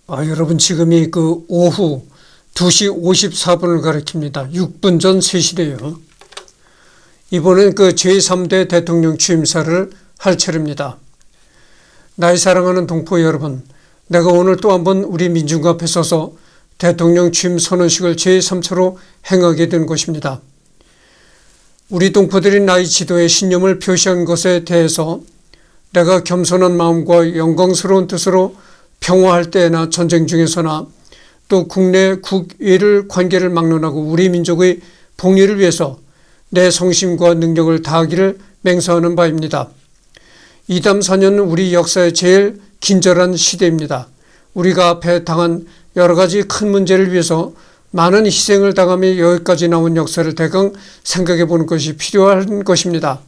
여러분 지금이 그 오후 2시 54분을 가리킵니다. 6분 전 3시래요. 이번엔 그 제3대 대통령 취임사를 할 차례입니다. 나의 사랑하는 동포 여러분, 내가 오늘 또 한번 우리 민중과 앞에 서서 대통령 취임 선언식을 제3차로 행하게 된 것입니다. 우리 동포들이 나의 지도에 신념을 표시한 것에 대해서 내가 겸손한 마음과 영광스러운 뜻으로 평화할 때나 전쟁 중에서나 또 국내 국외를 관계를 막론하고 우리 민족의 복리를 위해서 내 성심과 능력을 다하기를 맹세하는 바입니다. 이담 4년은 우리 역사의 제일 긴절한 시대입니다. 우리가 앞에 당한 여러 가지 큰 문제를 위해서 많은 희생을 당하며 여기까지 나온 역사를 대강 생각해 보는 것이 필요한 것입니다.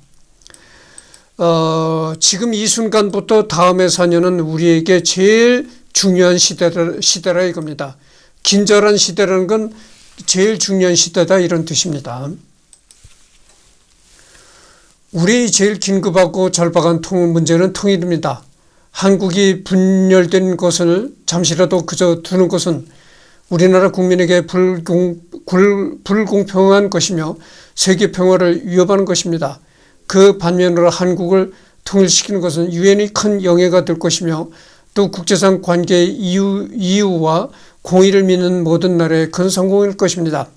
지금 이 순간부터 다음의 4년은 우리에게 제일 중요한 시대라 이겁니다. 긴절한 시대라는 건 제일 중요한 시대다 이런 뜻입니다. 우리 제일 긴급하고 절박한 문제는 통일입니다. 한국이 분열된 것을 잠시라도 그저 두는 것은 우리나라 국민에게 불공평한 것이며 세계 평화를 위협하는 것입니다. 그 반면으로 한국을 통일시키는 것은 유엔이 큰 영예가 될 것이며 또 국제상 관계의 이유와 공의를 믿는 모든 나라의 큰 성공일 것입니다.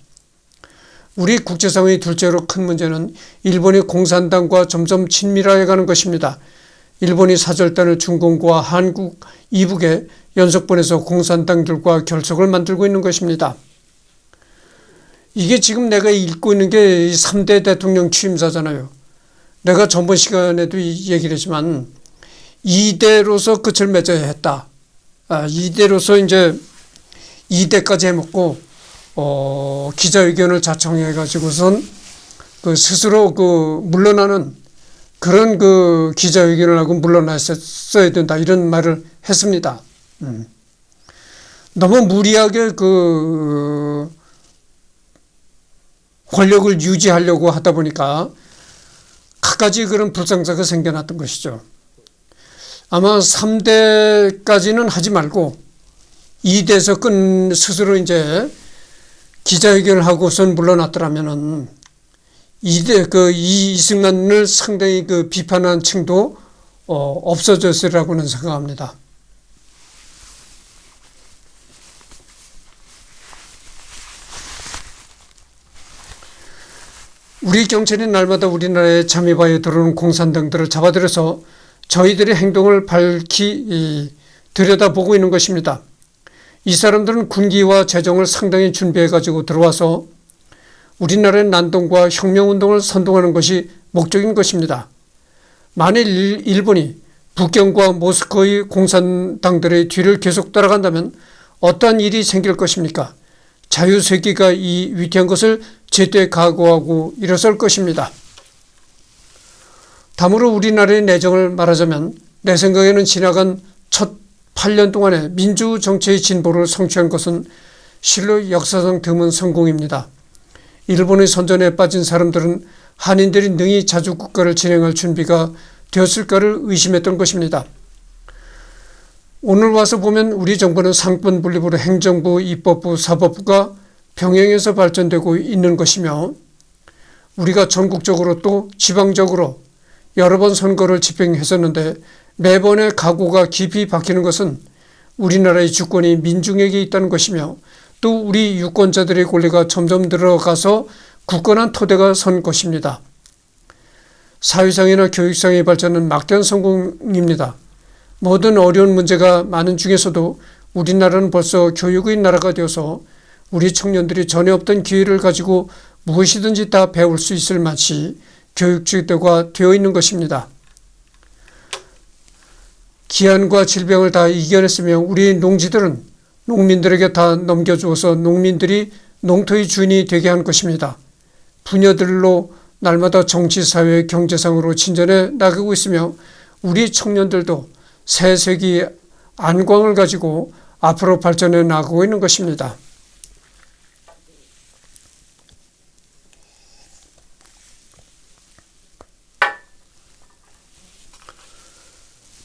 우리 국제상의 둘째로 큰 문제는 일본의 공산당과 점점 친밀화해가는 것입니다. 일본이 사절단을 중공과 한국 이북에 연속 보내서 공산당들과 결속을 만들고 있는 것입니다. 이게 지금 내가 읽고 있는 게 3대 대통령 취임사잖아요. 내가 전번 시간에도 얘기를 했지만 이대로서 끝을 맺어야 했다. 이대로서 이제 2대까지 해먹고 기자회견을 자청해가지고선 그 스스로 물러나는 그런 기자회견을 하고 물러났어야 된다 이런 말을 했습니다. 너무 무리하게 권력을 유지하려고 하다 보니까 갖가지 그런 불상사가 생겨났던 것이죠. 아마 3대까지는 하지 말고 2대에서 스스로 이제 기자회견을 하고선 물러났더라면은 이승만을 상당히 비판한 층도 없어졌으리라고는 생각합니다. 우리 경찰이 날마다 우리나라에 잠입하여 들어오는 공산당들을 잡아들여서 저희들의 행동을 밝히 들여다보고 있는 것입니다. 이 사람들은 군기와 재정을 상당히 준비해가지고 들어와서 우리나라의 난동과 혁명운동을 선동하는 것이 목적인 것입니다. 만일 일본이 북경과 모스크바의 공산당들의 뒤를 계속 따라간다면 어떠한 일이 생길 것입니까? 자유세계가 이 위태한 것을 제때 각오하고 일어설 것입니다. 다음으로 우리나라의 내정을 말하자면 내 생각에는 지나간 첫 8년 동안에 민주정치의 진보를 성취한 것은 실로 역사상 드문 성공입니다. 일본의 선전에 빠진 사람들은 한인들이 능히 자주국가를 진행할 준비가 되었을까를 의심했던 것입니다. 오늘 와서 보면 우리 정부는 상권 분립으로 행정부, 입법부, 사법부가 병행해서 발전되고 있는 것이며 우리가 전국적으로 또 지방적으로 여러 번 선거를 집행했었는데 매번의 각오가 깊이 박히는 것은 우리나라의 주권이 민중에게 있다는 것이며 또 우리 유권자들의 권리가 점점 들어가서 굳건한 토대가 선 것입니다. 사회상이나 교육상의 발전은 막대한 성공입니다. 모든 어려운 문제가 많은 중에서도 우리나라는 벌써 교육의 나라가 되어서 우리 청년들이 전에 없던 기회를 가지고 무엇이든지 다 배울 수 있을 맛이 교육제도가 되어 있는 것입니다. 기한과 질병을 다 이겨냈으며 우리 농지들은 농민들에게 다 넘겨주어서 농민들이 농토의 주인이 되게 한 것입니다. 분야들로 날마다 정치, 사회, 경제상으로 진전해 나가고 있으며 우리 청년들도 새 세기 안광을 가지고 앞으로 발전해 나가고 있는 것입니다.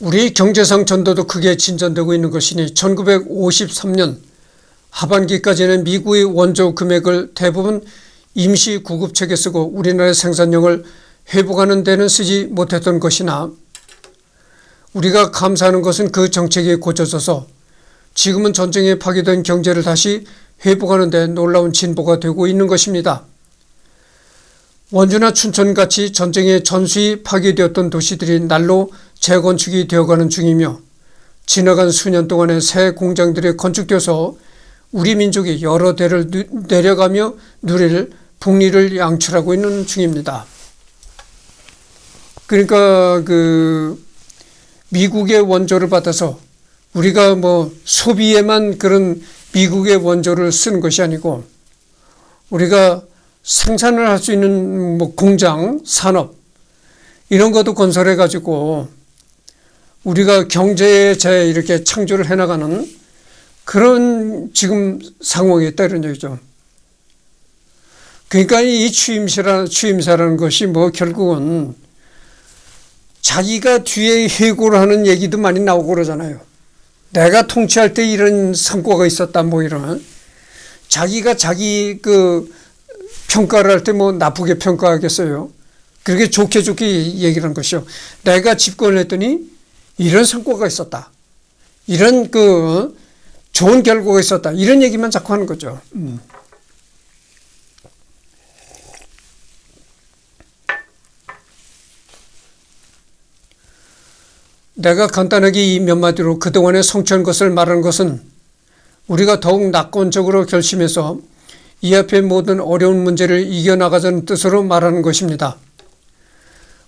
우리 경제상 전도도 크게 진전되고 있는 것이니 1953년 하반기까지는 미국의 원조 금액을 대부분 임시 구급책에 쓰고 우리나라의 생산량을 회복하는 데는 쓰지 못했던 것이나 우리가 감사하는 것은 그 정책이 고쳐져서 지금은 전쟁에 파괴된 경제를 다시 회복하는 데 놀라운 진보가 되고 있는 것입니다. 원주나 춘천같이 전쟁에 전수히 파괴되었던 도시들이 날로 재건축이 되어가는 중이며 지나간 수년 동안에 새 공장들이 건축되어서 우리 민족이 여러 대를 내려가며 누릴 복리를 양출하고 있는 중입니다. 그러니까 미국의 원조를 받아서 우리가 소비에만 그런 미국의 원조를 쓰는 것이 아니고 우리가 생산을 할 수 있는 공장, 산업 이런 것도 건설해 가지고 우리가 경제에 이렇게 창조를 해나가는 그런 지금 상황에 있다 이런 얘기죠. 그러니까 이 취임사라는 것이 결국은 자기가 뒤에 회고를 하는 얘기도 많이 나오고 그러잖아요. 내가 통치할 때 이런 성과가 있었다 이런 자기가 자기 평가를 할 때 나쁘게 평가하겠어요. 그렇게 좋게 얘기를 한 것이요. 내가 집권을 했더니 이런 성과가 있었다. 이런 좋은 결과가 있었다. 이런 얘기만 자꾸 하는 거죠. 내가 간단하게 이 몇 마디로 그동안에 성취한 것을 말하는 것은 우리가 더욱 낙관적으로 결심해서 이 앞의 모든 어려운 문제를 이겨나가자는 뜻으로 말하는 것입니다.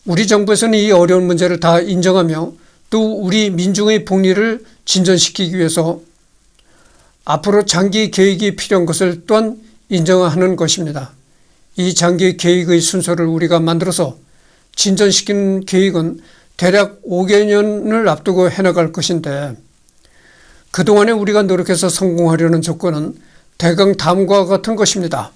우리 정부에서는 이 어려운 문제를 다 인정하며 또 우리 민중의 복리를 진전시키기 위해서 앞으로 장기 계획이 필요한 것을 또한 인정하는 것입니다. 이 장기 계획의 순서를 우리가 만들어서 진전시키는 계획은 대략 5개년을 앞두고 해나갈 것인데 그동안에 우리가 노력해서 성공하려는 조건은 대강 다음과 같은 것입니다.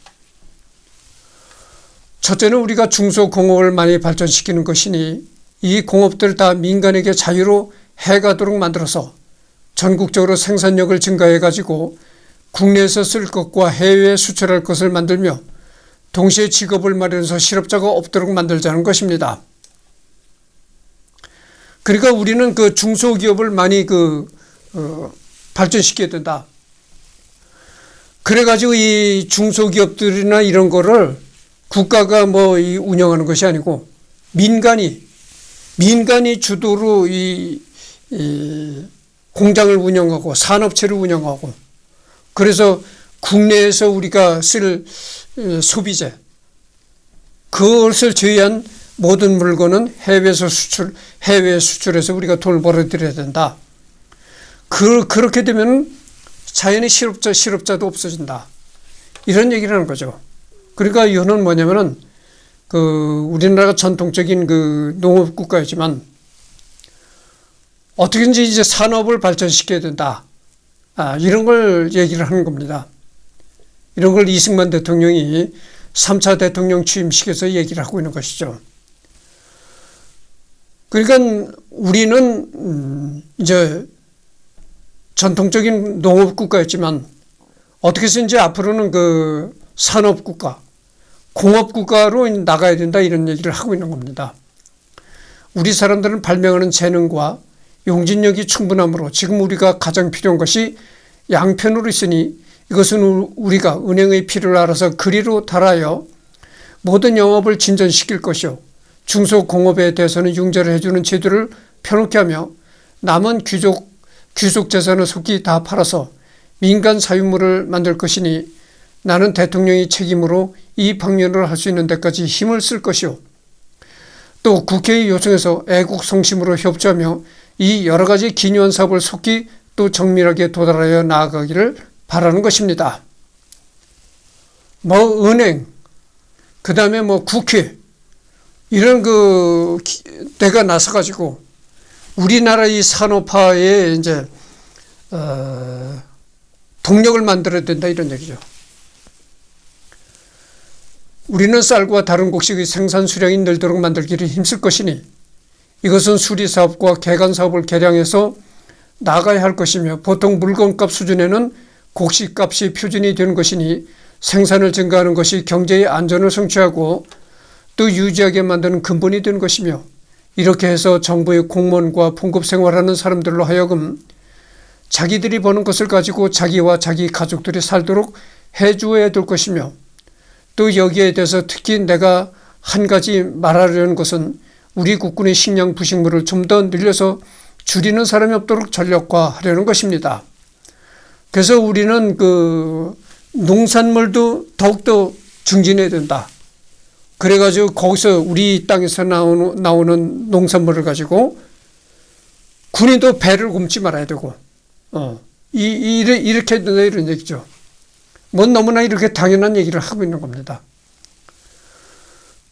첫째는 우리가 중소공업을 많이 발전시키는 것이니 이 공업들을 다 민간에게 자유로 해가도록 만들어서 전국적으로 생산력을 증가해 가지고 국내에서 쓸 것과 해외에 수출할 것을 만들며 동시에 직업을 마련해서 실업자가 없도록 만들자는 것입니다. 그러니까 우리는 중소기업을 많이 발전시켜야 된다. 그래가지고 이 중소기업들이나 이런 거를 국가가 운영하는 것이 아니고 민간이 주도로 이 공장을 운영하고 산업체를 운영하고 그래서 국내에서 우리가 쓸 소비재 그것을 제외한 모든 물건은 해외에 수출해서 우리가 돈을 벌어들여야 된다. 그렇게 되면 자연히 실업자도 없어진다. 이런 얘기를 하는 거죠. 그러니까 이거는 뭐냐면은 우리나라가 전통적인 농업 국가이지만 어떻게든지 이제 산업을 발전시켜야 된다. 이런 걸 얘기를 하는 겁니다. 이런 걸 이승만 대통령이 3차 대통령 취임식에서 얘기를 하고 있는 것이죠. 그러니까 우리는 이제 전통적인 농업 국가였지만 어떻게 해서 이제 앞으로는 산업 국가, 공업 국가로 나가야 된다 이런 얘기를 하고 있는 겁니다. 우리 사람들은 발명하는 재능과 용진력이 충분하므로 지금 우리가 가장 필요한 것이 양편으로 있으니 이것은 우리가 은행의 필요를 알아서 그리로 달하여 모든 영업을 진전시킬 것이요 중소공업에 대해서는 융자를 해주는 제도를 펴놓게 하며 남은 귀속 재산을 속히 다 팔아서 민간 사유물을 만들 것이니 나는 대통령이 책임으로 이 방면을 할 수 있는 데까지 힘을 쓸 것이요 또 국회의 요청에서 애국성심으로 협조하며 이 여러 가지 기묘한 사업을 속히 또 정밀하게 도달하여 나아가기를 바라는 것입니다. 은행, 그 다음에 국회, 이런 데가 나서가지고 우리나라 이 산업화에 이제, 동력을 만들어야 된다 이런 얘기죠. 우리는 쌀과 다른 곡식의 생산 수량이 늘도록 만들기를 힘쓸 것이니 이것은 수리사업과 개간사업을 개량해서 나가야 할 것이며 보통 물건값 수준에는 곡식값이 표준이 되는 것이니 생산을 증가하는 것이 경제의 안전을 성취하고 또 유지하게 만드는 근본이 되는 것이며 이렇게 해서 정부의 공무원과 봉급 생활하는 사람들로 하여금 자기들이 버는 것을 가지고 자기와 자기 가족들이 살도록 해주어야 될 것이며 또 여기에 대해서 특히 내가 한 가지 말하려는 것은 우리 국군의 식량 부식물을 좀 더 늘려서 줄이는 사람이 없도록 전력화하려는 것입니다. 그래서 우리는 농산물도 더욱더 증진해야 된다. 그래가지고 거기서 우리 땅에서 나오는 농산물을 가지고 군인도 배를 굶지 말아야 되고, 이렇게 해야 된다 이런 얘기죠. 뭐 너무나 이렇게 당연한 얘기를 하고 있는 겁니다.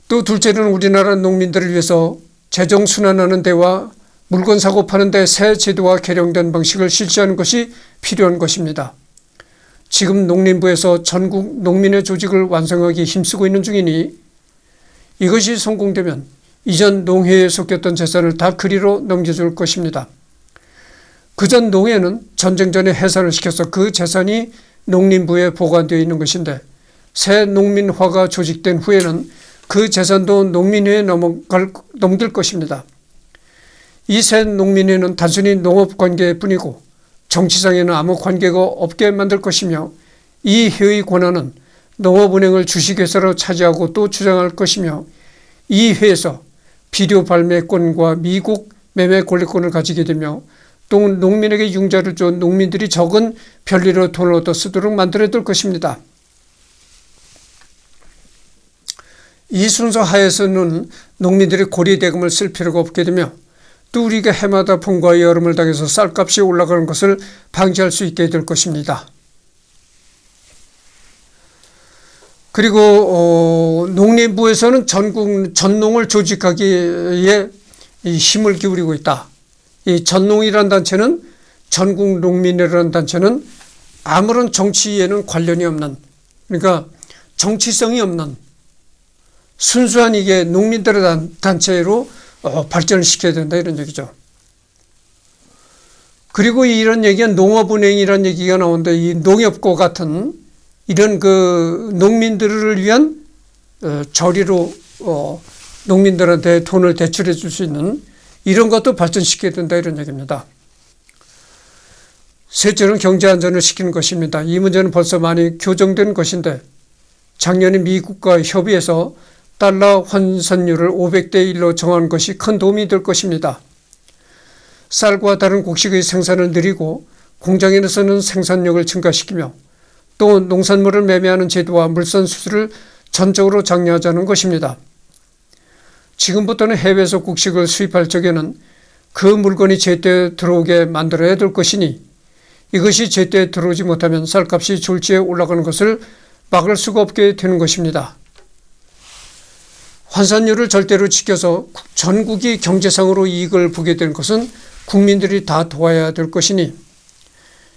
또 둘째는 우리나라 농민들을 위해서 재정 순환하는 데와 물건 사고 파는 데 새 제도와 개량된 방식을 실시하는 것이 필요한 것입니다. 지금 농림부에서 전국 농민의 조직을 완성하기 힘쓰고 있는 중이니 이것이 성공되면 이전 농해에 속했던 재산을 다 그리로 넘겨줄 것입니다. 그전 농해는 전쟁 전에 해산을 시켜서 그 재산이 농림부에 보관되어 있는 것인데 새 농민화가 조직된 후에는 그 재산도 농민회에 넘길 것입니다. 이 새 농민회는 단순히 농업관계뿐이고 정치상에는 아무 관계가 없게 만들 것이며 이 회의 권한은 농업은행을 주식회사로 차지하고 또 주장할 것이며 이 회에서 비료 발매권과 미국 매매 권리권을 가지게 되며 또 농민에게 융자를 줘 농민들이 적은 편리로 돈을 얻어 쓰도록 만들어둘 것입니다. 이 순서 하에서는 농민들이 고리대금을 쓸 필요가 없게 되며 또 우리가 해마다 봄과 여름을 당해서 쌀값이 올라가는 것을 방지할 수 있게 될 것입니다. 그리고 농림부에서는 전국 전농을 조직하기에 힘을 기울이고 있다. 이 전농이라는 단체는 전국 농민이라는 단체는 아무런 정치에는 관련이 없는, 그러니까 정치성이 없는 순수한 이게 농민들의 단체로 발전을 시켜야 된다 이런 얘기죠. 그리고 이런 얘기가 농업은행이라는 얘기가 나오는데 이 농협과 같은 이런 농민들을 위한 저리로 농민들한테 돈을 대출해 줄 수 있는 이런 것도 발전시켜야 된다 이런 얘기입니다. 셋째는 경제 안전을 시키는 것입니다. 이 문제는 벌써 많이 교정된 것인데 작년에 미국과 협의해서 달러 환산율을 500대 1로 정한 것이 큰 도움이 될 것입니다. 쌀과 다른 곡식의 생산을 늘리고 공장에서는 생산력을 증가시키며 또 농산물을 매매하는 제도와 물산 수수를 전적으로 장려하자는 것입니다. 지금부터는 해외에서 곡식을 수입할 적에는 그 물건이 제때에 들어오게 만들어야 될 것이니 이것이 제때에 들어오지 못하면 쌀값이 졸지에 올라가는 것을 막을 수가 없게 되는 것입니다. 환산율을 절대로 지켜서 전국이 경제상으로 이익을 보게 될 것은 국민들이 다 도와야 될 것이니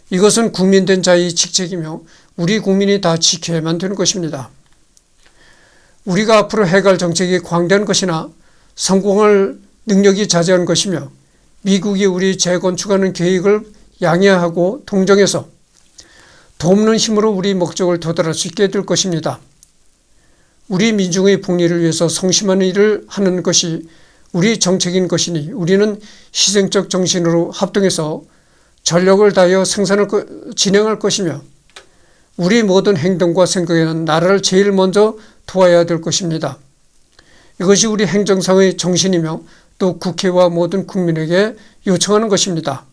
이것은 국민된 자의 직책이며 우리 국민이 다 지켜야만 되는 것입니다. 우리가 앞으로 해갈 정책이 광대한 것이나 성공할 능력이 자제한 것이며 미국이 우리 재건축하는 계획을 양해하고 동정해서 돕는 힘으로 우리 목적을 도달할 수 있게 될 것입니다. 우리 민중의 복리를 위해서 성심한 일을 하는 것이 우리 정책인 것이니 우리는 희생적 정신으로 합동해서 전력을 다하여 생산을 진행할 것이며 우리 모든 행동과 생각에는 나라를 제일 먼저 도와야 될 것입니다. 이것이 우리 행정상의 정신이며 또 국회와 모든 국민에게 요청하는 것입니다.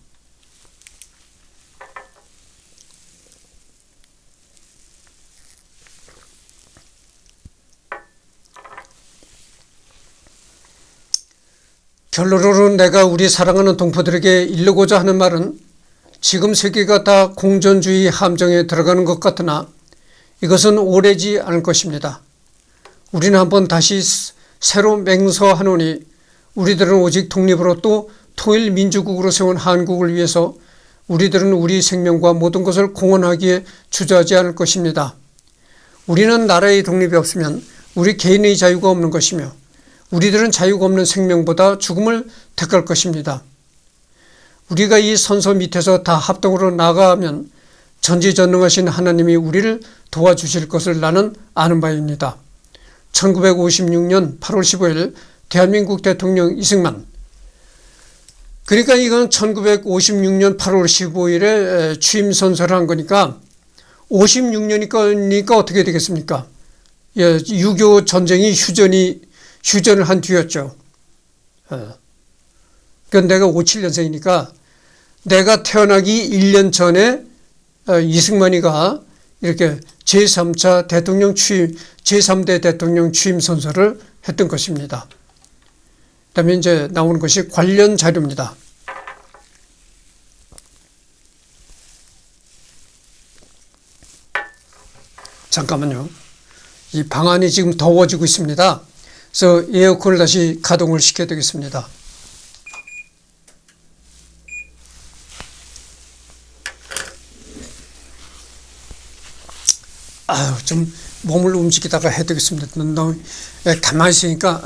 결론으로 내가 우리 사랑하는 동포들에게 이르고자 하는 말은 지금 세계가 다 공존주의 함정에 들어가는 것 같으나 이것은 오래지 않을 것입니다. 우리는 한번 다시 새로 맹서하노니 우리들은 오직 독립으로 또 통일 민주국으로 세운 한국을 위해서 우리들은 우리 생명과 모든 것을 공헌하기에 주저하지 않을 것입니다. 우리는 나라의 독립이 없으면 우리 개인의 자유가 없는 것이며 우리들은 자유가 없는 생명보다 죽음을 택할 것입니다. 우리가 이 선서 밑에서 다 합동으로 나아가면 전지전능하신 하나님이 우리를 도와주실 것을 나는 아는 바입니다. 1956년 8월 15일 대한민국 대통령 이승만. 그러니까 이건 1956년 8월 15일에 취임 선서를 한 거니까 56년이니까 어떻게 되겠습니까? 6.25 전쟁이 휴전을 한 뒤였죠. 그러니까 내가 57년생이니까 내가 태어나기 1년 전에 이승만이가 이렇게 제3차 대통령 취임, 제3대 대통령 취임 선서를 했던 것입니다. 그 다음에 이제 나오는 것이 관련 자료입니다. 잠깐만요. 이 방안이 지금 더워지고 있습니다. 그래서 에어컨을 다시 가동을 시켜야 되겠습니다. 좀 몸을 움직이다가 해야 되겠습니다. 너무 가만히 있으니까.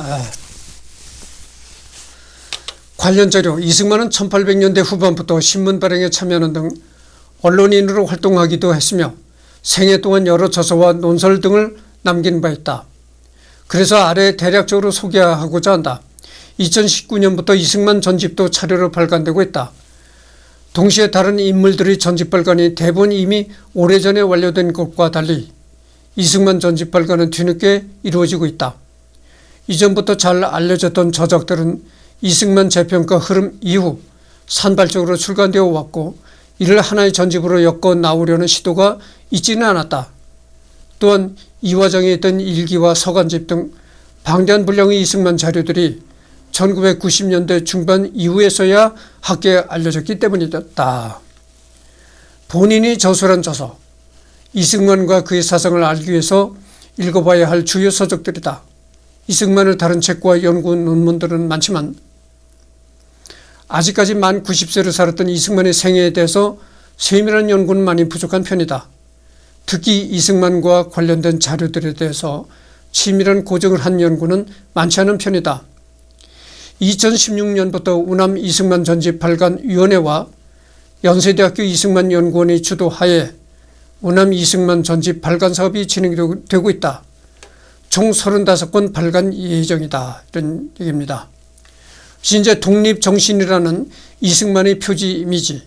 관련 자료. 이승만은 1800년대 후반부터 신문 발행에 참여하는 등 언론인으로 활동하기도 했으며 생애 동안 여러 저서와 논설 등을 남긴 바 있다. 그래서 아래 대략적으로 소개하고자 한다. 2019년부터 이승만 전집도 차례로 발간되고 있다. 동시에 다른 인물들의 전집 발간이 대부분 이미 오래전에 완료된 것과 달리 이승만 전집 발간은 뒤늦게 이루어지고 있다. 이전부터 잘 알려졌던 저작들은 이승만 재평가 흐름 이후 산발적으로 출간되어 왔고 이를 하나의 전집으로 엮어 나오려는 시도가 있지는 않았다. 또한 이화정에 있던 일기와 서간집 등 방대한 분량의 이승만 자료들이 1990년대 중반 이후에서야 학계에 알려졌기 때문이다. 본인이 저술한 저서, 이승만과 그의 사상을 알기 위해서 읽어봐야 할 주요 서적들이다. 이승만을 다룬 책과 연구 논문들은 많지만 아직까지 만 90세를 살았던 이승만의 생애에 대해서 세밀한 연구는 많이 부족한 편이다. 특히 이승만과 관련된 자료들에 대해서 치밀한 고증을 한 연구는 많지 않은 편이다. 2016년부터 우남 이승만 전집 발간위원회와 연세대학교 이승만 연구원의 주도하에 우남 이승만 전집 발간 사업이 진행되고 있다. 총 35권 발간 예정이다. 이런 얘기입니다. 이제 독립정신이라는 이승만의 표지 이미지.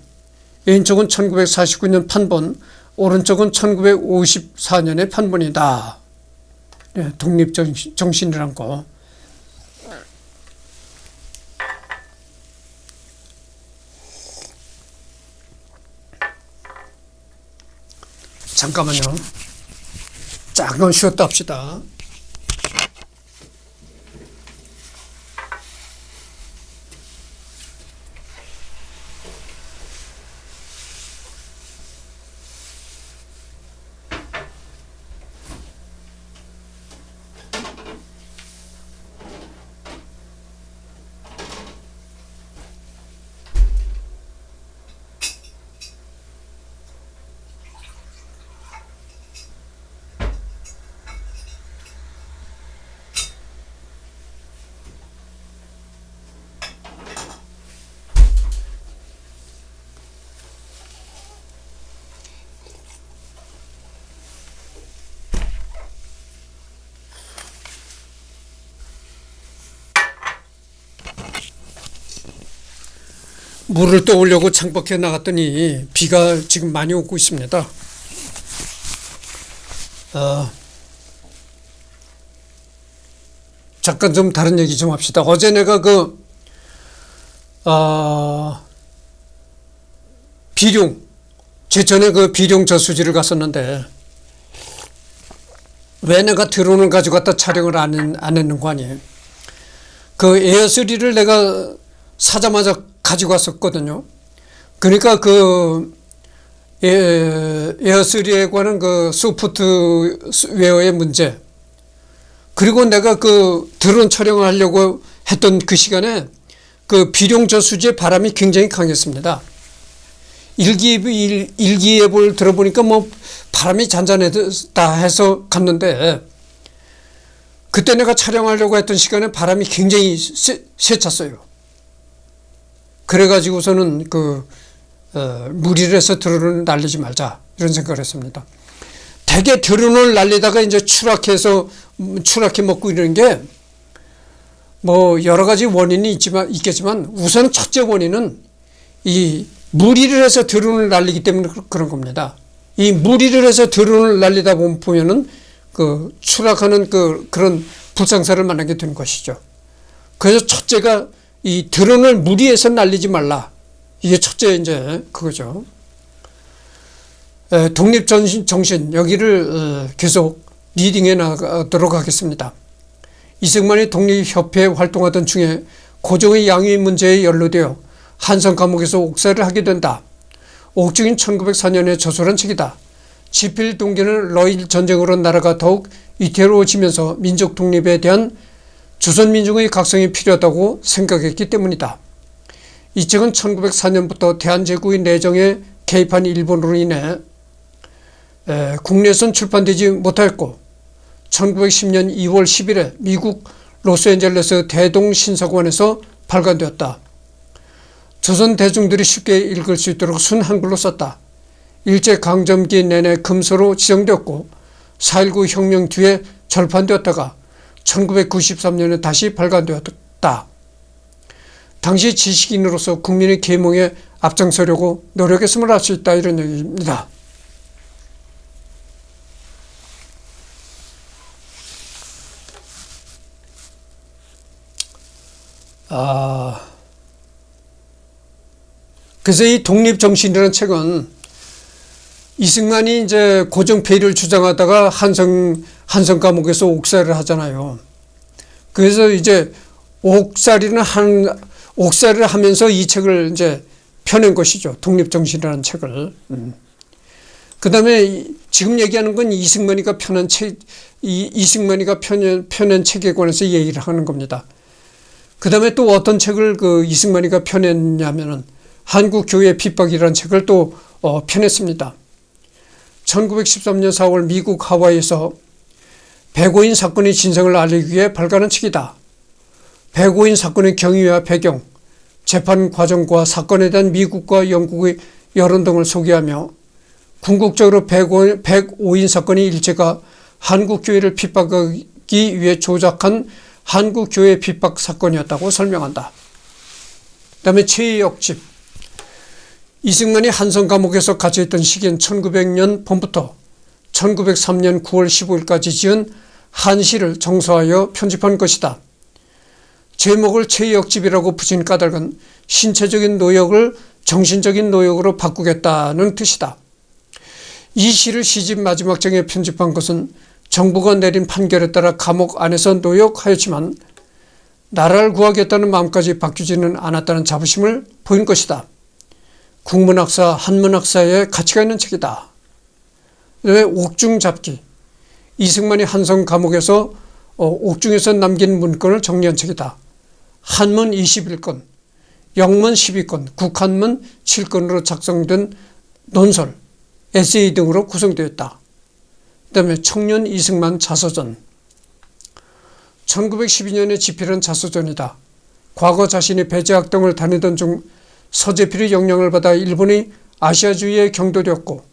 왼쪽은 1949년 판본, 오른쪽은 1954년의 판본이다. 네, 독립정신이란 거. 잠깐만요. 잠깐 쉬었다 합시다. 물을 떠오려고 창밖에 나갔더니 비가 지금 많이 오고 있습니다. 잠깐 좀 다른 얘기 좀 합시다. 어제 내가 비룡, 제천에 비룡 저수지를 갔었는데 왜 내가 드론을 가지고 갔다 촬영을 안 했는 거 아니에요? 에어3를 내가 사자마자 가지고 왔었거든요. 그러니까 에어3에 관한 소프트웨어의 문제, 그리고 내가 드론 촬영을 하려고 했던 그 시간에 비룡 저수지의 바람이 굉장히 강했습니다. 일기예보를 들어보니까 바람이 잔잔하다 해서 갔는데, 그때 내가 촬영하려고 했던 시간에 바람이 굉장히 세찼어요. 그래가지고서는 무리를 해서 드론을 날리지 말자 이런 생각을 했습니다. 대개 드론을 날리다가 이제 추락해 먹고 이러는 게 뭐 여러 가지 원인이 있겠지만 우선 첫째 원인은 이 무리를 해서 드론을 날리기 때문에 그런 겁니다. 이 무리를 해서 드론을 날리다 보면은 추락하는 그런 불상사를 만나게 되는 것이죠. 그래서 첫째가 이 드론을 무리해서 날리지 말라. 이게 첫째 이제 그거죠. 독립정신 여기를 계속 리딩해 나가도록 하겠습니다. 이승만이 독립협회에 활동하던 중에 고종의 양위 문제에 연루되어 한성 감옥에서 옥살이를 하게 된다. 옥중인 1904년에 저술한 책이다. 지필 동기는 러일 전쟁으로 나라가 더욱 위태로워지면서 민족 독립에 대한 조선민중의 각성이 필요하다고 생각했기 때문이다. 이 책은 1904년부터 대한제국의 내정에 개입한 일본으로 인해 국내에선 출판되지 못하였고 1910년 2월 10일에 미국 로스앤젤레스 대동신사관에서 발간되었다. 조선 대중들이 쉽게 읽을 수 있도록 순한글로 썼다. 일제강점기 내내 금서로 지정되었고 4.19 혁명 뒤에 절판되었다가 1993년에 다시 발간되었다. 당시 지식인으로서 국민의 계몽에 앞장서려고 노력했음을 알 수 있다 이런 얘기입니다. 그래서 이 독립정신이라는 책은 이승만이 이제 고정폐위를 주장하다가 한성 감옥에서 옥살이를 하잖아요. 그래서 이제 옥살이를 하면서 이 책을 이제 펴낸 것이죠. 독립정신이라는 책을. 그 다음에 지금 얘기하는 건 이승만이가 펴낸 책에 관해서 얘기를 하는 겁니다. 그 다음에 또 어떤 책을 이승만이가 펴냈냐면은 한국교회 핍박이라는 책을 또 펴냈습니다. 1913년 4월 미국 하와이에서 백오인 사건의 진상을 알리기 위해 발간한 책이다. 백오인 사건의 경위와 배경, 재판 과정과 사건에 대한 미국과 영국의 여론 등을 소개하며 궁극적으로 백오인 사건의 일체가 한국교회를 핍박하기 위해 조작한 한국교회 핍박 사건이었다고 설명한다. 그 다음에 최의역집, 이승만이 한성 감옥에서 갇혀있던 시기인 1900년 봄부터 1903년 9월 15일까지 지은 한시를 정서하여 편집한 것이다. 제목을 최의역집이라고 붙인 까닭은 신체적인 노역을 정신적인 노역으로 바꾸겠다는 뜻이다. 이 시를 시집 마지막 장에 편집한 것은 정부가 내린 판결에 따라 감옥 안에서 노역하였지만 나라를 구하겠다는 마음까지 바뀌지는 않았다는 자부심을 보인 것이다. 국문학사, 한문학사에 가치가 있는 책이다. 옥중잡기, 이승만이 한성 감옥에서 옥중에서 남긴 문건을 정리한 책이다. 한문 21건, 영문 12건, 국한문 7건으로 작성된 논설, 에세이 등으로 구성되었다. 그 다음에 청년 이승만 자서전, 1912년에 집필한 자서전이다. 과거 자신이 배제학 등을 다니던 중 서재필의 영향을 받아 일본의 아시아주의에 경도되었고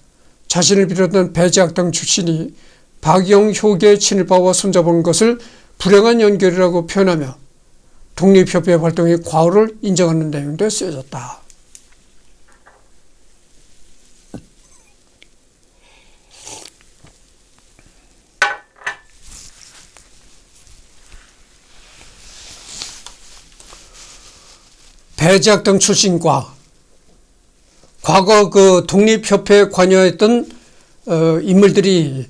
자신을 비롯한 배제학 등 출신이 박영 효계 친일파와 손잡은 것을 불행한 연결이라고 표현하며 독립협회 활동의 과오를 인정하는 내용도 쓰여졌다. 배제학 등 출신과 과거 독립협회에 관여했던 인물들이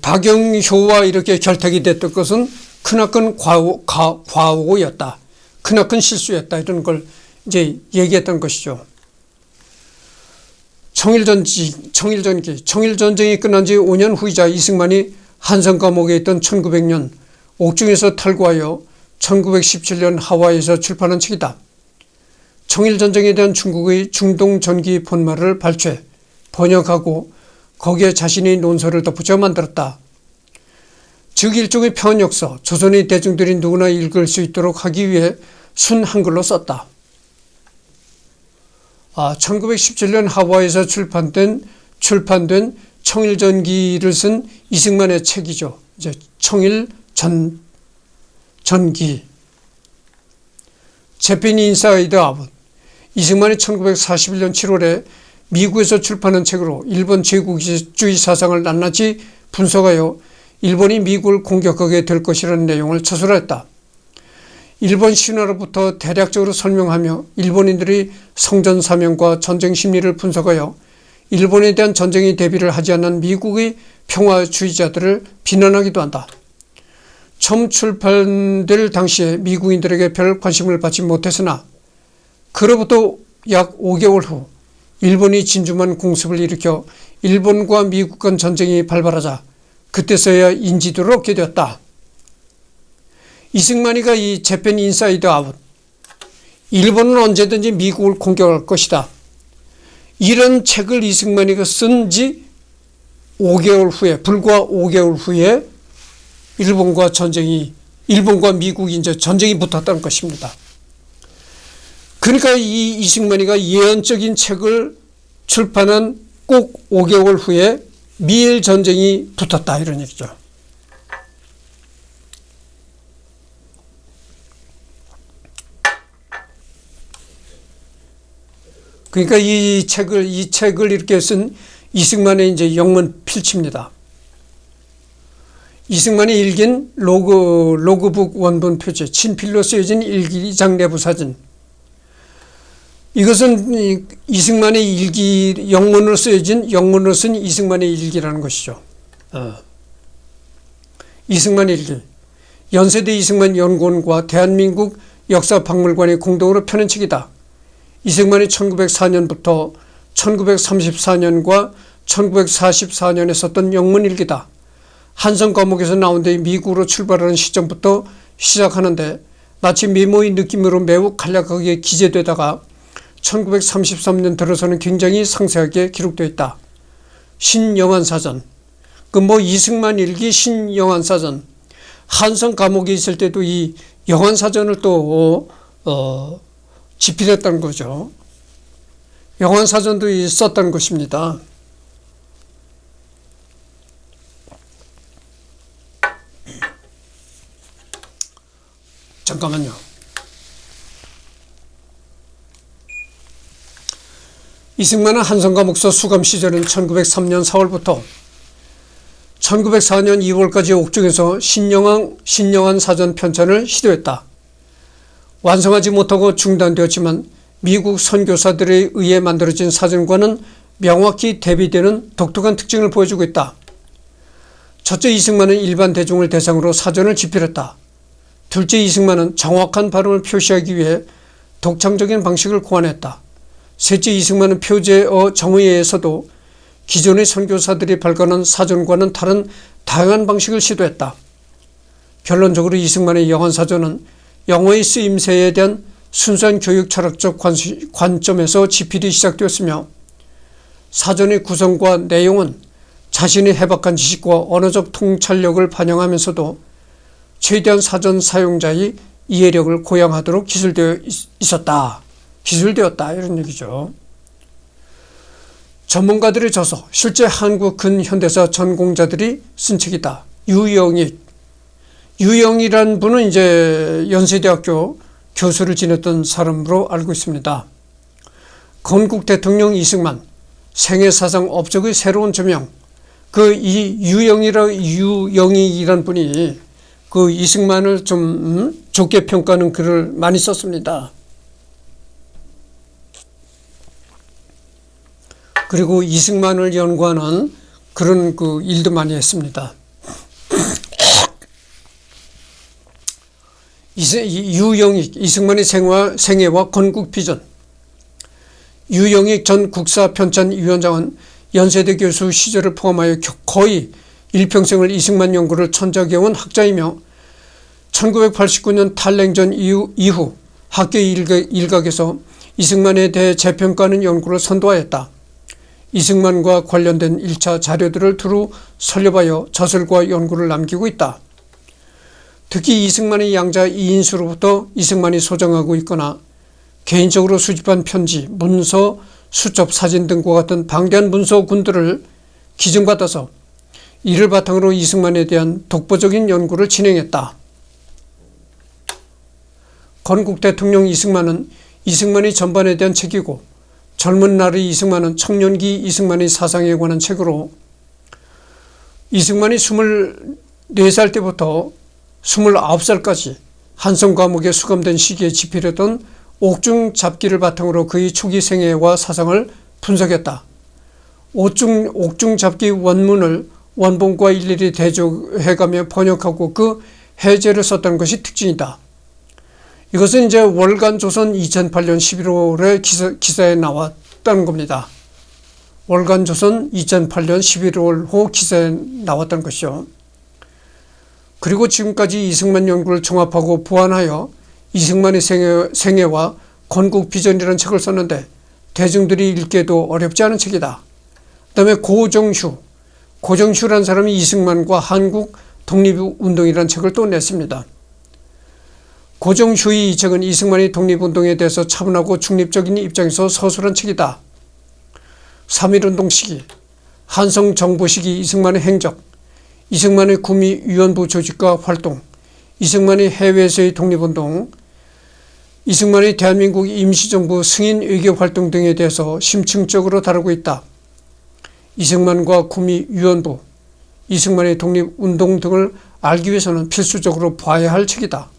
박영효와 이렇게 결탁이 됐던 것은 크나큰 과오였다. 크나큰 실수였다. 이런 걸 이제 얘기했던 것이죠. 청일전쟁이 끝난 지 5년 후이자 이승만이 한성 감옥에 있던 1900년 옥중에서 탈구하여 1917년 하와이에서 출판한 책이다. 청일전쟁에 대한 중국의 중동전기 본말을 발췌, 번역하고 거기에 자신의 논설을 덧붙여 만들었다. 즉 일종의 편역서, 조선의 대중들이 누구나 읽을 수 있도록 하기 위해 순 한글로 썼다. 1917년 하와이에서 출판된 청일전기를 쓴 이승만의 책이죠. 이제 청일전기. 재팬 인사이드 아웃. 이승만이 1941년 7월에 미국에서 출판한 책으로 일본 제국주의 사상을 낱낱이 분석하여 일본이 미국을 공격하게 될 것이라는 내용을 처술했다. 일본 신화로부터 대략적으로 설명하며 일본인들이 성전 사명과 전쟁 심리를 분석하여 일본에 대한 전쟁에 대비를 하지 않는 미국의 평화주의자들을 비난하기도 한다. 처음 출판될 당시에 미국인들에게 별 관심을 받지 못했으나 그로부터 약 5개월 후 일본이 진주만 공습을 일으켜 일본과 미국 간 전쟁이 발발하자 그때서야 인지도를 얻게 되었다. 이승만이가 이 재팬 인사이드 아웃, 일본은 언제든지 미국을 공격할 것이다, 이런 책을 이승만이가 쓴 지 5개월 후에, 불과 5개월 후에 일본과 미국이 이제 전쟁이 붙었다는 것입니다. 그러니까 이 이승만이가 예언적인 책을 출판한 꼭 5개월 후에 미일 전쟁이 붙었다, 이런 얘기죠. 그러니까 이 책을 이렇게 쓴 이승만의 이제 영문 필치입니다. 이승만이 일긴 로그북 원본 표지, 친필로 쓰여진 일기장 내부 사진. 이것은 이승만의 일기, 영문으로 쓴 이승만의 일기라는 것이죠. 이승만의 일기. 연세대 이승만 연구원과 대한민국 역사박물관이 공동으로 펴낸 책이다. 이승만이 1904년부터 1934년과 1944년에 썼던 영문일기다. 한성 과목에서 나온 뒤 미국으로 출발하는 시점부터 시작하는데 마치 메모의 느낌으로 매우 간략하게 기재되다가 1933년 들어서는 굉장히 상세하게 기록되어 있다. 신영안사전. 이승만 일기 신영안사전. 한성 과목에 있을 때도 이 영안사전을 또 집필했다는 거죠. 영안사전도 썼다는 것입니다. 잠깐만요. 이승만은 한성과목서 수감 시절인 1903년 4월부터 1904년 2월까지 옥중에서 신영안 사전 편찬을 시도했다. 완성하지 못하고 중단되었지만 미국 선교사들에 의해 만들어진 사전과는 명확히 대비되는 독특한 특징을 보여주고 있다. 첫째, 이승만은 일반 대중을 대상으로 사전을 집필했다. 둘째, 이승만은 정확한 발음을 표시하기 위해 독창적인 방식을 고안했다. 셋째, 이승만은 표제어 정의에서도 기존의 선교사들이 발간한 사전과는 다른 다양한 방식을 시도했다. 결론적으로 이승만의 영안사전은 영어의 쓰임새에 대한 순수한 교육 철학적 관점에서 집필이 시작되었으며 사전의 구성과 내용은 자신의 해박한 지식과 언어적 통찰력을 반영하면서도 최대한 사전 사용자의 이해력을 고양하도록 기술되었다, 이런 얘기죠. 전문가들의 저서, 실제 한국 근현대사 전공자들이 쓴 책이다. 유영이라는 분은 이제 연세대학교 교수를 지냈던 사람으로 알고 있습니다. 건국 대통령 이승만, 생애사상 업적의 새로운 조명. 유영이라는 분이 이승만을 좀 좋게 평가하는 글을 많이 썼습니다. 그리고 이승만을 연구하는 그런 일도 많이 했습니다. 유영익, 이승만의 생애와 건국 비전. 유영익 전 국사편찬위원장은 연세대 교수 시절을 포함하여 거의 일평생을 이승만 연구를 천작해온 학자이며 1989년 탈냉전 이후 학계 일각에서 이승만에 대해 재평가하는 연구를 선도하였다. 이승만과 관련된 1차 자료들을 두루 설립하여 저술과 연구를 남기고 있다. 특히 이승만의 양자 이인수로부터 이승만이 소장하고 있거나 개인적으로 수집한 편지, 문서, 수첩, 사진 등과 같은 방대한 문서군들을 기증받아서 이를 바탕으로 이승만에 대한 독보적인 연구를 진행했다. 건국 대통령 이승만은 이승만의 전반에 대한 책이고, 젊은 날의 이승만은 청년기 이승만의 사상에 관한 책으로 이승만이 24살 때부터 29살까지 한성 감옥에 수감된 시기에 집필했던 옥중 잡기를 바탕으로 그의 초기 생애와 사상을 분석했다. 옥중 잡기 원문을 원본과 일일이 대조해가며 번역하고 그 해제를 썼다는 것이 특징이다. 이것은 이제 월간조선 2008년 11월에 기사에 나왔다는 겁니다. 월간조선 2008년 11월호 기사에 나왔다는 것이죠. 그리고 지금까지 이승만 연구를 종합하고 보완하여 이승만의 생애와 건국 비전이라는 책을 썼는데 대중들이 읽기에도 어렵지 않은 책이다. 그 다음에 고정휴라는 사람이 이승만과 한국 독립운동이라는 책을 또 냈습니다. 고정휴의 이 책은 이승만의 독립운동에 대해서 차분하고 중립적인 입장에서 서술한 책이다. 3.1운동 시기, 한성정부 시기 이승만의 행적, 이승만의 구미위원부 조직과 활동, 이승만의 해외에서의 독립운동, 이승만의 대한민국 임시정부 승인 외교활동 등에 대해서 심층적으로 다루고 있다. 이승만과 구미위원부, 이승만의 독립운동 등을 알기 위해서는 필수적으로 봐야 할 책이다.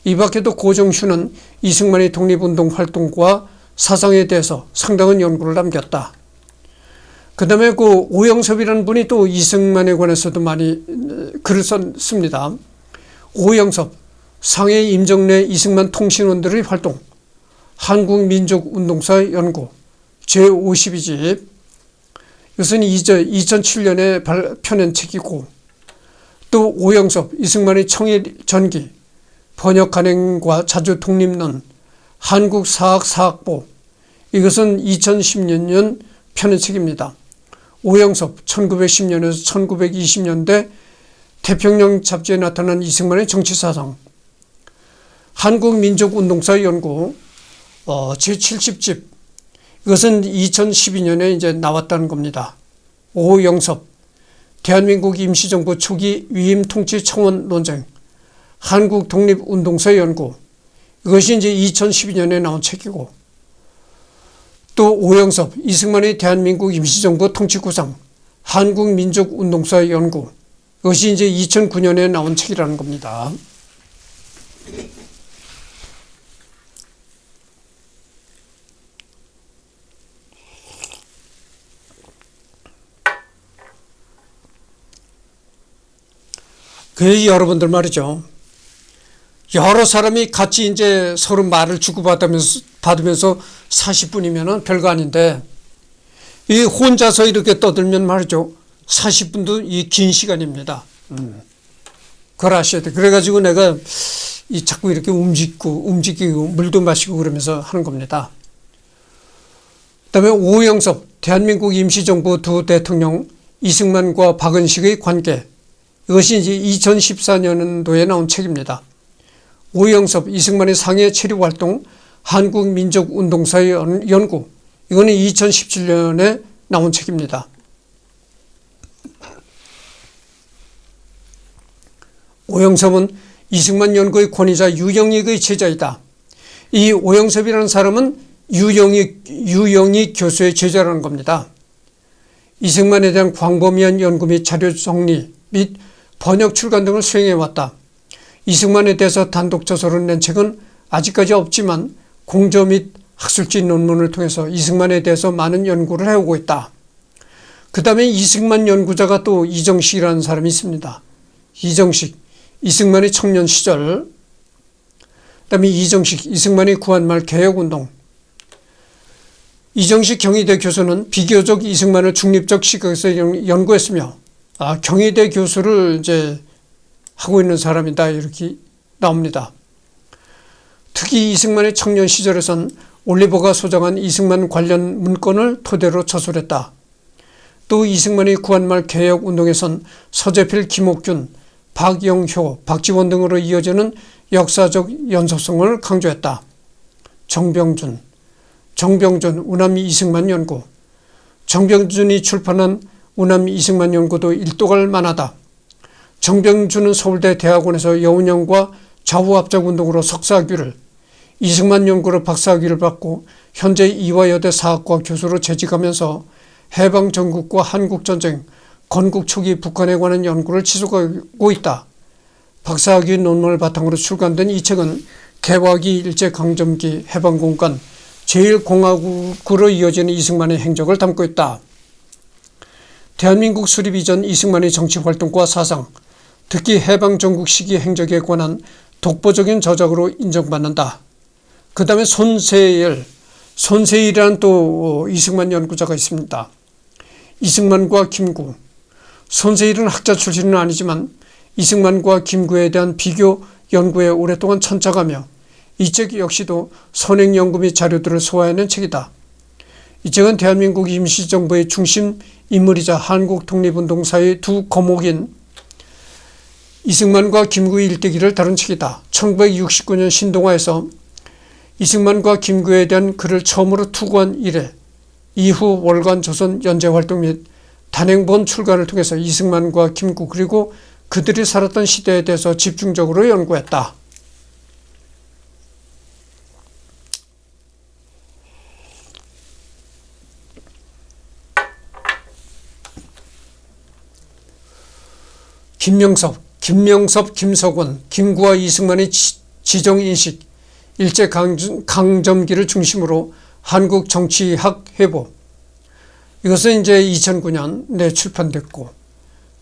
이 밖에도 고정휴는 이승만의 독립운동 활동과 사상에 대해서 상당한 연구를 남겼다. 그 다음에 그 오영섭이라는 분이 또 이승만에 관해서도 많이 글을 썼습니다. 오영섭, 상해 임정래 이승만 통신원들의 활동, 한국민족운동사 연구, 제52집. 이것은 2007년에 펴낸 책이고, 또 오영섭, 이승만의 청일 전기, 번역 간행과 자주 독립론, 한국사학사학보, 이것은 2010년 펴낸 책입니다. 오영섭, 1910년에서 1920년대 태평양 잡지에 나타난 이승만의 정치사상, 한국민족운동사 연구, 제70집, 이것은 2012년에 이제 나왔다는 겁니다. 오영섭, 대한민국 임시정부 초기 위임 통치 청원 논쟁, 한국 독립운동사 연구, 이것이 이제 2012년에 나온 책이고, 또 오영섭, 이승만의 대한민국 임시정부 통치 구상, 한국민족운동사 연구, 이것이 이제 2009년에 나온 책이라는 겁니다. 그래서 여러분들 말이죠. 여러 사람이 같이 이제 서로 말을 주고받으면서 40분이면 별거 아닌데, 이 혼자서 이렇게 떠들면 말이죠. 40분도 이 긴 시간입니다. 그걸 아셔야 돼. 그래가지고 내가 자꾸 이렇게 움직이고 물도 마시고 그러면서 하는 겁니다. 그 다음에 오영섭, 대한민국 임시정부 두 대통령 이승만과 박은식의 관계, 이것이 이제 2014년도에 나온 책입니다. 오영섭, 이승만의 상해 체류활동, 한국민족운동사의 연구, 이거는 2017년에 나온 책입니다. 오영섭은 이승만 연구의 권위자 유영익의 제자이다. 이 오영섭이라는 사람은 유영익 교수의 제자라는 겁니다. 이승만에 대한 광범위한 연구 및 자료 정리 및 번역 출간 등을 수행해왔다. 이승만에 대해서 단독 저서를 낸 책은 아직까지 없지만 공저 및 학술지 논문을 통해서 이승만에 대해서 많은 연구를 해오고 있다. 그 다음에 이승만 연구자가 또 이정식이라는 사람이 있습니다. 이정식, 이승만의 청년 시절, 그 다음에 이정식, 이승만의 구한말 개혁운동. 이정식 경희대 교수는 비교적 이승만을 중립적 시각에서 연구했으며, 경희대 교수를 이제 하고 있는 사람이다, 이렇게 나옵니다. 특히 이승만의 청년 시절에선 올리버가 소장한 이승만 관련 문건을 토대로 저술했다. 또 이승만의 구한말 개혁운동에선 서재필, 김옥균, 박영효, 박지원 등으로 이어지는 역사적 연속성을 강조했다. 정병준 우남이 이승만 연구. 정병준이 출판한 우남이 이승만 연구도 일독할 만하다. 정병준은 서울대 대학원에서 여운형과 좌우합작운동으로 석사학위를, 이승만 연구로 박사학위를 받고 현재 이화여대 사학과 교수로 재직하면서 해방전국과 한국전쟁, 건국 초기 북한에 관한 연구를 지속하고 있다. 박사학위 논문을 바탕으로 출간된 이 책은 개화기 일제강점기 해방공간 제1공화국으로 이어지는 이승만의 행적을 담고 있다. 대한민국 수립 이전 이승만의 정치활동과 사상, 특히 해방전국 시기 행적에 관한 독보적인 저작으로 인정받는다. 그 다음에 손세일이라는 또 이승만 연구자가 있습니다. 이승만과 김구. 손세일은 학자 출신은 아니지만 이승만과 김구에 대한 비교 연구에 오랫동안 천착하며 이 책 역시도 선행연구 및 자료들을 소화해낸 책이다. 이 책은 대한민국 임시정부의 중심 인물이자 한국 독립운동사의 두 거목인 이승만과 김구의 일대기를 다룬 책이다. 1969년 신동아에서 이승만과 김구에 대한 글을 처음으로 투고한 이래 이후 월간 조선 연재활동 및 단행본 출간을 통해서 이승만과 김구 그리고 그들이 살았던 시대에 대해서 집중적으로 연구했다. 김명섭, 김석원, 김구와 이승만의 지정인식, 일제강점기를 중심으로 한국 정치학 회보. 이것은 이제 2009년에 출판됐고,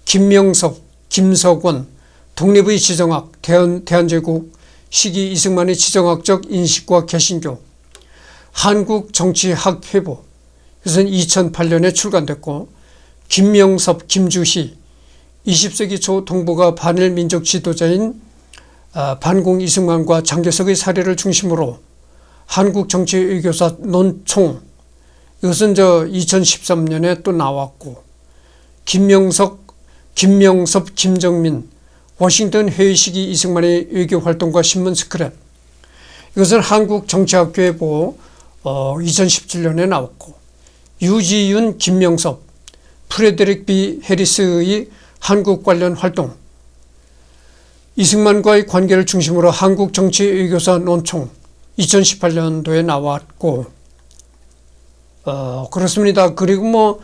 김명섭, 김석원, 독립의 지정학, 대한제국 시기 이승만의 지정학적 인식과 개신교, 한국 정치학 회보. 이것은 2008년에 출간됐고, 김명섭, 김주희, 20세기 초 동북아 반일 민족 지도자인 반공 이승만과 장개석의 사례를 중심으로 한국 정치 외교사 논총, 이것은 2013년에 또 나왔고, 김명섭, 김정민, 워싱턴 회의 시기 이승만의 외교 활동과 신문 스크랩, 이것은 한국 정치학회보 2017년에 나왔고, 유지윤, 김명섭, 프레데릭 B. 해리스의 한국 관련 활동, 이승만과의 관계를 중심으로 한국 정치 외교사 논총 2018년도에 나왔고, 그렇습니다. 그리고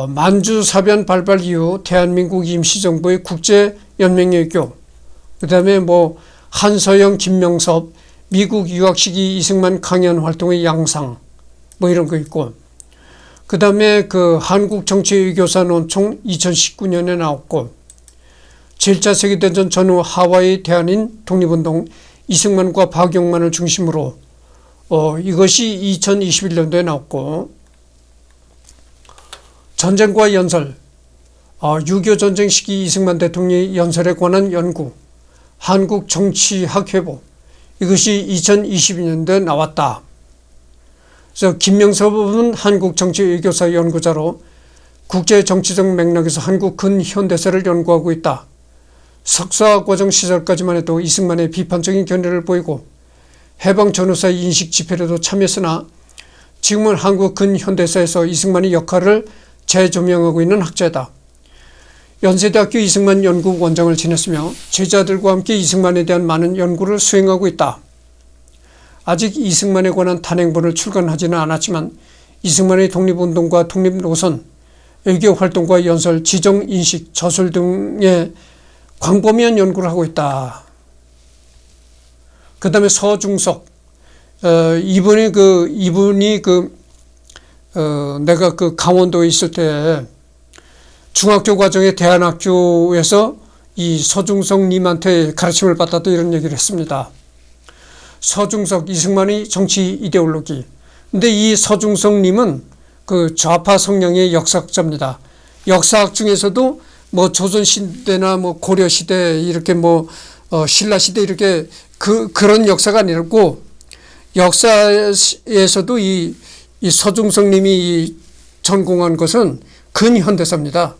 만주 사변 발발 이후 대한민국 임시정부의 국제연맹외교, 그 다음에 한서영, 김명섭, 미국 유학 시기 이승만 강연 활동의 양상, 이런 거 있고, 그 다음에 한국 정치 외교사 논총 2019년에 나왔고, 제1차 세계대전 전후 하와이 대한인 독립운동 이승만과 박용만을 중심으로 이것이 2021년도에 나왔고, 전쟁과 연설, 6.25 전쟁 시기 이승만 대통령의 연설에 관한 연구, 한국 정치학 회보, 이것이 2022년도에 나왔다. 그래서 김명섭은 한국 정치 외교사 연구자로 국제 정치적 맥락에서 한국 근현대사를 연구하고 있다. 석사 과정 시절까지만 해도 이승만의 비판적인 견해를 보이고 해방 전후사의 인식 집회에도 참여했으나 지금은 한국 근현대사에서 이승만의 역할을 재조명하고 있는 학자다. 연세대학교 이승만 연구원장을 지냈으며 제자들과 함께 이승만에 대한 많은 연구를 수행하고 있다. 아직 이승만에 관한 단행본을 출간하지는 않았지만 이승만의 독립운동과 독립노선, 외교활동과 연설, 지정인식, 저술 등의 광범위한 연구를 하고 있다. 그 다음에 서중석, 이분이 내가 강원도에 있을 때 중학교 과정에 대한학교에서 이 서중석 님한테 가르침을 받았다 이런 얘기를 했습니다. 서중석, 이승만의 정치 이데올로기. 근데 이 서중석 님은 좌파 성향의 역사학자입니다. 역사학 중에서도 조선시대나 고려시대 이렇게 신라시대 이렇게 그런 역사가 아니고 역사에서도 이 서중석 님이 전공한 것은 근현대사입니다.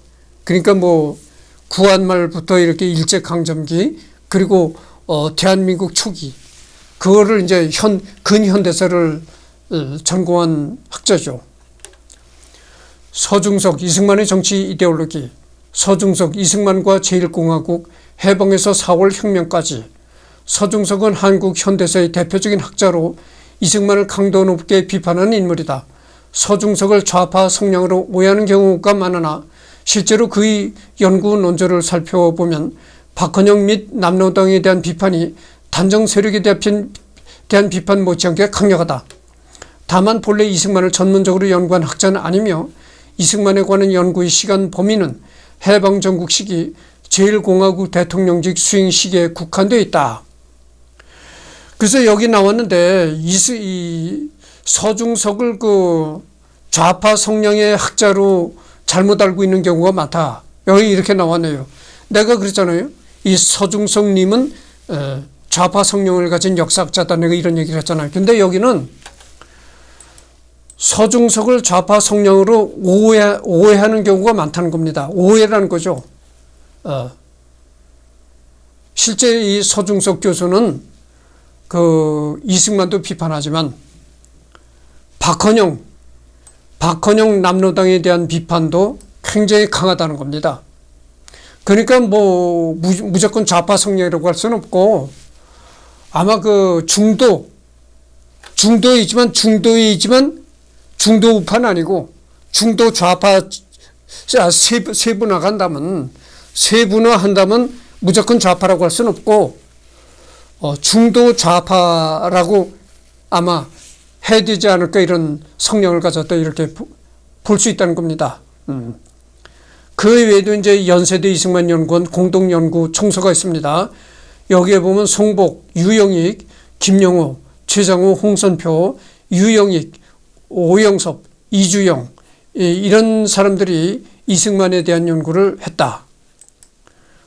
그러니까 구한말부터 이렇게 일제강점기 그리고 대한민국 초기 그거를 이제 근현대사를 전공한 학자죠. 서중석, 이승만의 정치 이데올로기, 서중석, 이승만과 제1공화국, 해방에서 4월 혁명까지. 서중석은 한국 현대사의 대표적인 학자로 이승만을 강도 높게 비판하는 인물이다. 서중석을 좌파 성향으로 오해하는 경우가 많으나 실제로 그의 연구 논조를 살펴보면 박헌영 및 남로당에 대한 비판이 단정 세력에 대한 비판 못지않게 강력하다. 다만 본래 이승만을 전문적으로 연구한 학자는 아니며 이승만에 관한 연구의 시간 범위는 해방전국 시기 제1공화국 대통령직 수행 시기에 국한되어 있다. 그래서 여기 나왔는데 이 서중석을 그 좌파 성향의 학자로 잘못 알고 있는 경우가 많다. 여기 이렇게 나왔네요. 내가 그랬잖아요. 이 서중석님은 좌파 성향을 가진 역사학자다. 내가 이런 얘기를 했잖아요. 근데 여기는 서중석을 좌파 성향으로 오해하는 경우가 많다는 겁니다. 오해라는 거죠. 실제 이 서중석 교수는 그 이승만도 비판하지만 박헌영 남로당에 대한 비판도 굉장히 강하다는 겁니다. 그러니까 뭐 무조건 좌파 성향이라고 할 수는 없고 아마 그 중도에 있지만 중도 우파는 아니고 중도 좌파 세분화한다면 무조건 좌파라고 할 수는 없고 중도 좌파라고 아마 해야 되지 않을까 이런 성향을 가졌다 이렇게 볼 수 있다는 겁니다. 그 외에도 이제 연세대 이승만 연구원 공동연구 총서가 있습니다. 여기에 보면 송복, 유영익, 김영호, 최장호, 홍선표, 유영익, 오영섭, 이주영 이런 사람들이 이승만에 대한 연구를 했다.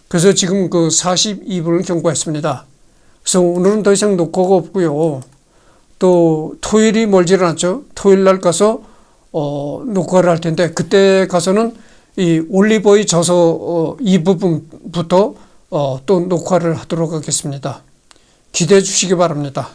그래서 지금 그 42분을 경과했습니다. 그래서 오늘은 더 이상 녹화가 없고요. 또 토요일이 멀지 않았죠. 토요일 날 가서 녹화를 할 텐데 그때 가서는 이 올리버의 저서 이 부분부터 또 녹화를 하도록 하겠습니다. 기대해 주시기 바랍니다.